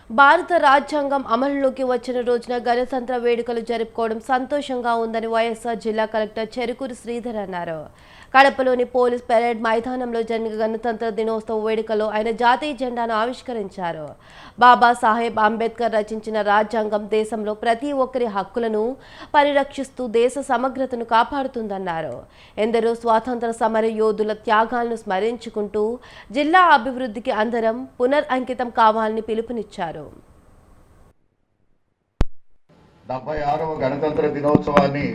భారత రాజ్యాంగం అమలులోకి వచ్చిన రోజున గణతంత్ర వేడుకలు జరుపుకోవడం సంతోషంగా ఉందని వైఎస్ఆర్ జిల్లా కలెక్టర్ చెరుకూరు శ్రీధర్ అన్నారు. కడపలోని పోలీస్ పెరేడ్ మైదానంలో జరిగిన గణతంత్ర దినోత్సవ వేడుకలో ఆయన జాతీయ జెండాను ఆవిష్కరించారు. బాబాసాహెబ్ అంబేద్కర్ రచించిన రాజ్యాంగం దేశంలో ప్రతి ఒక్కరి హక్కులను పరిరక్షిస్తూ దేశ సమగ్రతను కాపాడుతుందన్నారు. ఎందరో స్వాతంత్ర సమర యోధుల త్యాగాలను స్మరించుకుంటూ జిల్లా అభివృద్ధికి అందరం పునరంకితం కావాలని పిలుపునిచ్చారు. 76వ గణతంత్ర దినోత్సవాన్ని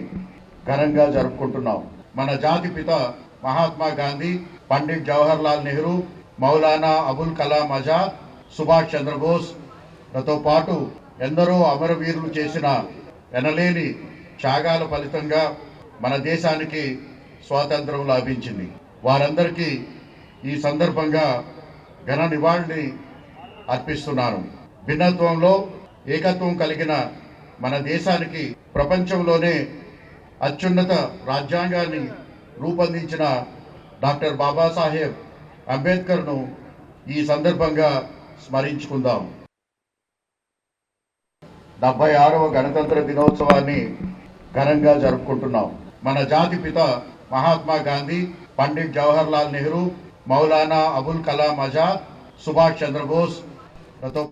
ఘనంగా జరుపుకుంటున్నాం. మన జాతి పిత మహాత్మా గాంధీ, పండిట్ జవహర్ లాల్ నెహ్రూ, మౌలానా అబుల్ కలాం ఆజాద్, సుభాష్ చంద్రబోస్లతో పాటు ఎందరో అమరవీరులు చేసిన ఎనలేని త్యాగాల ఫలితంగా మన దేశానికి స్వాతంత్రం లభించింది. వారందరికీ ఈ సందర్భంగా ఘన నివాళిని అర్పిస్తున్నాను. భిన్నత్వంలో ఏకత్వం కలిగిన మన దేశానికి ప్రపంచంలోనే అత్యున్నత రాజ్యాంగాన్ని రూపొందించిన డాక్టర్ బాబాసాహెబ్ అంబేద్కర్ను ఈ సందర్భంగా స్మరించుకుందాం. 76వ గణతంత్ర దినోత్సవాన్ని ఘనంగా జరుపుకుంటున్నాం. మన జాతి పిత మహాత్మా గాంధీ, పండిట్ జవహర్ లాల్ నెహ్రూ, మౌలానా అబుల్ కలాం ఆజాద్, సుభాష్ చంద్రబోస్లతో